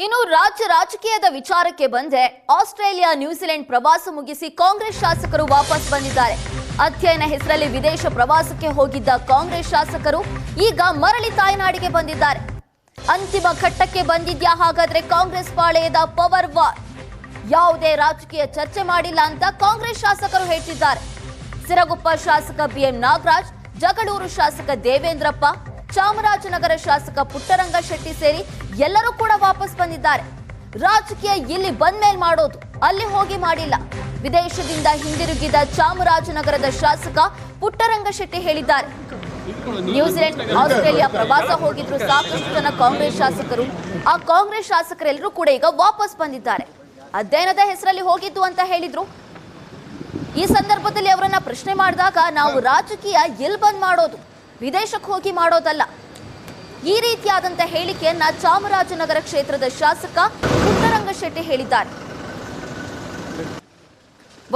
ಇನ್ನು ರಾಜಕೀಯದ ವಿಚಾರಕ್ಕೆ ಬಂದ್ರೆ ಆಸ್ಟ್ರೇಲಿಯಾ ನ್ಯೂಜಿಲೆಂಡ್ ಪ್ರವಾಸ ಮುಗಿಸಿ ಕಾಂಗ್ರೆಸ್ ಶಾಸಕರು ವಾಪಸ್ ಬಂದಿದ್ದಾರೆ. ಅಧ್ಯಯನ ಹೆಸರಲ್ಲಿ ವಿದೇಶ ಪ್ರವಾಸಕ್ಕೆ ಹೋಗಿದ್ದ ಕಾಂಗ್ರೆಸ್ ಶಾಸಕರು ಈಗ ಮರಳಿ ತಾಯ್ನಾಡಿಗೆ ಬಂದಿದ್ದಾರೆ. ಅಂತಿಮ ಘಟ್ಟಕ್ಕೆ ಬಂದಿದ್ಯಾ ಹಾಗಾದ್ರೆ ಕಾಂಗ್ರೆಸ್ ಪಾಳೆಯದ ಪವರ್ ವಾರ್? ಯಾವುದೇ ರಾಜಕೀಯ ಚರ್ಚೆ ಮಾಡಿಲ್ಲ ಅಂತ ಕಾಂಗ್ರೆಸ್ ಶಾಸಕರು ಹೇಳ್ತಿದ್ದಾರೆ. ಸಿರಗುಪ್ಪ ಶಾಸಕ ಬಿಎಂ ನಾಗರಾಜ್, ಜಗಳೂರು ಶಾಸಕ ದೇವೇಂದ್ರಪ್ಪ, ಚಾಮರಾಜನಗರ ಶಾಸಕ ಪುಟ್ಟರಂಗ ಶೆಟ್ಟಿ ಸೇರಿ ಎಲ್ಲರೂ ಕೂಡ ವಾಪಸ್ ಬಂದಿದ್ದಾರೆ. ರಾಜಕೀಯ ಇಲ್ಲಿ ಬಂದ್ಮೇಲೆ ಮಾಡೋದು, ಅಲ್ಲಿ ಹೋಗಿ ಮಾಡಿಲ್ಲ. ವಿದೇಶದಿಂದ ಹಿಂದಿರುಗಿದ ಚಾಮರಾಜನಗರದ ಶಾಸಕ ಪುಟ್ಟರಂಗ ಶೆಟ್ಟಿ ಹೇಳಿದ್ದಾರೆ. ನ್ಯೂಜಿಲೆಂಡ್, ಆಸ್ಟ್ರೇಲಿಯಾ ಪ್ರವಾಸ ಹೋಗಿದ್ರು ಸಾಕಷ್ಟು ಜನ ಕಾಂಗ್ರೆಸ್ ಶಾಸಕರು. ಆ ಕಾಂಗ್ರೆಸ್ ಶಾಸಕರೆಲ್ಲರೂ ಕೂಡ ಈಗ ವಾಪಸ್ ಬಂದಿದ್ದಾರೆ. ಅಧ್ಯಯನದ ಹೆಸರಲ್ಲಿ ಹೋಗಿದ್ದು ಅಂತ ಹೇಳಿದ್ರು. ಈ ಸಂದರ್ಭದಲ್ಲಿ ಅವರನ್ನ ಪ್ರಶ್ನೆ ಮಾಡಿದಾಗ, ನಾವು ರಾಜಕೀಯ ಎಲ್ಲಿ ಬಂದ್ ಮಾಡೋದು, ವಿದೇಶಕ್ಕೆ ಹೋಗಿ ಮಾಡೋದಲ್ಲ, ಈ ರೀತಿಯಾದಂತ ಹೇಳಿಕೆಯನ್ನ ಚಾಮರಾಜನಗರ ಕ್ಷೇತ್ರದ ಶಾಸಕ ಪುಟ್ಟರಂಗ ಶೆಟ್ಟಿ ಹೇಳಿದ್ದಾರೆ.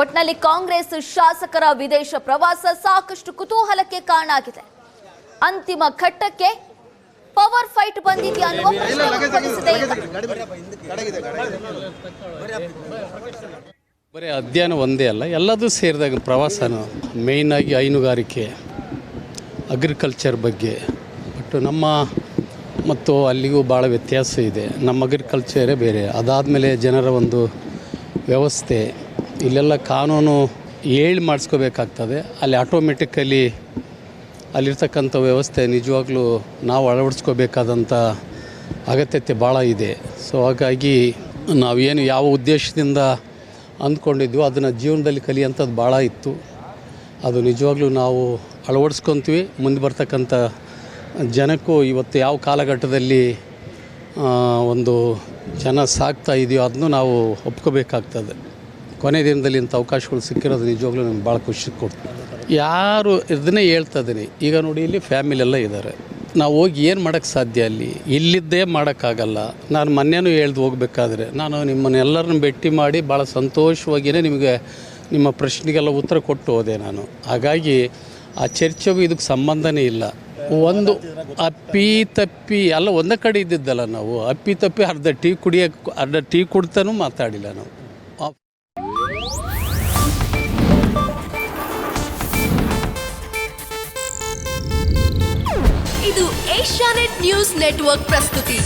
ಒಟ್ನಲ್ಲಿ ಕಾಂಗ್ರೆಸ್ ಶಾಸಕರ ವಿದೇಶ ಪ್ರವಾಸ ಸಾಕಷ್ಟು ಕುತೂಹಲಕ್ಕೆ ಕಾರಣ ಆಗಿದೆ. ಅಂತಿಮ ಘಟ್ಟಕ್ಕೆ ಪವರ್ ಫೈಟ್ ಬಂದಿದೆಯಾ ಅನ್ನುವ ಪ್ರಶ್ನೆ ಉದ್ಭವಿಸಿದೆ. ಬರೀ ಅಧ್ಯಯನ ಒಂದೇ ಅಲ್ಲ, ಎಲ್ಲದೂ ಸೇರಿದಾಗ ಪ್ರವಾಸನ ಮೇಯ್ನಾಗಿ ಹೈನುಗಾರಿಕೆ, ಅಗ್ರಿಕಲ್ಚರ್ ಬಗ್ಗೆ. ಬಟ್ ನಮ್ಮ ಮತ್ತು ಅಲ್ಲಿಗೂ ಭಾಳ ವ್ಯತ್ಯಾಸ ಇದೆ. ನಮ್ಮ ಅಗ್ರಿಕಲ್ಚರೇ ಬೇರೆ, ಅದಾದಮೇಲೆ ಜನರ ಒಂದು ವ್ಯವಸ್ಥೆ, ಇಲ್ಲೆಲ್ಲ ಕಾನೂನು ಹೇಳಿ ಮಾಡಿಸ್ಕೋಬೇಕಾಗ್ತದೆ. ಅಲ್ಲಿ ಆಟೋಮೆಟಿಕಲಿ ಅಲ್ಲಿರ್ತಕ್ಕಂಥ ವ್ಯವಸ್ಥೆ ನಿಜವಾಗ್ಲೂ ನಾವು ಅಳವಡಿಸ್ಕೋಬೇಕಾದಂಥ ಅಗತ್ಯತೆ ಭಾಳ ಇದೆ. ಸೊ ಹಾಗಾಗಿ ನಾವೇನು ಯಾವ ಉದ್ದೇಶದಿಂದ ಅಂದ್ಕೊಂಡಿದ್ವಿ ಅದನ್ನು ಜೀವನದಲ್ಲಿ ಕಲಿಯೋಂಥದ್ದು ಭಾಳ ಇತ್ತು. ಅದು ನಿಜವಾಗ್ಲೂ ನಾವು ಅಳವಡಿಸ್ಕೊತೀವಿ. ಮುಂದೆ ಬರ್ತಕ್ಕಂಥ ಜನಕ್ಕೂ ಇವತ್ತು ಯಾವ ಕಾಲಘಟ್ಟದಲ್ಲಿ ಒಂದು ಜನ ಸಾಕ್ತಾ ಇದೆಯೋ ಅದನ್ನು ನಾವು ಒಪ್ಕೋಬೇಕಾಗ್ತದೆ. ಕೊನೆ ದಿನದಲ್ಲಿ ಇಂಥ ಅವಕಾಶಗಳು ಸಿಕ್ಕಿರೋದು ನಿಜವಾಗ್ಲೂ ನಮ್ಗೆ ಭಾಳ ಖುಷಿ ಕೊಡ್ತದೆ. ಯಾರು ಇದನ್ನೇ ಹೇಳ್ತಾ ಇದ್ದೀನಿ. ಈಗ ನೋಡಿ, ಇಲ್ಲಿ ಫ್ಯಾಮಿಲಿ ಎಲ್ಲ ಇದ್ದಾರೆ. ನಾವು ಹೋಗಿ ಏನು ಮಾಡೋಕ್ಕೆ ಸಾಧ್ಯ? ಅಲ್ಲಿ ಇಲ್ಲಿದ್ದೇ ಮಾಡೋಕ್ಕಾಗಲ್ಲ. ನಾನು ಮೊನ್ನೆನೂ ಹೇಳ್ದು ಹೋಗಬೇಕಾದ್ರೆ ನಾನು ನಿಮ್ಮನ್ನೆಲ್ಲರನ್ನ ಭೇಟಿ ಮಾಡಿ ಭಾಳ ಸಂತೋಷವಾಗಿಯೇ ನಿಮಗೆ ನಿಮ್ಮ ಪ್ರಶ್ನೆಗೆಲ್ಲ ಉತ್ತರ ಕೊಟ್ಟು ಹೋದೆ ನಾನು. ಹಾಗಾಗಿ ಆ ಚರ್ಚೆಗೂ ಇದಕ್ಕೆ ಸಂಬಂಧನೇ ಇಲ್ಲ. ಒಂದು ಅಪ್ಪಿ ತಪ್ಪಿ ಎಲ್ಲ ಒಂದೇ ಕಡೆ ಇದ್ದಿದ್ದಲ್ಲ. ನಾವು ಅಪ್ಪಿ ತಪ್ಪಿ ಅರ್ಧ ಟೀ ಕುಡ್ತಾನೂ ಮಾತಾಡಿಲ್ಲ ನಾವು. ಇದು ಏಷ್ಯಾನೆಟ್ ನ್ಯೂಸ್ ನೆಟ್ವರ್ಕ್ ಪ್ರಸ್ತುತಿ.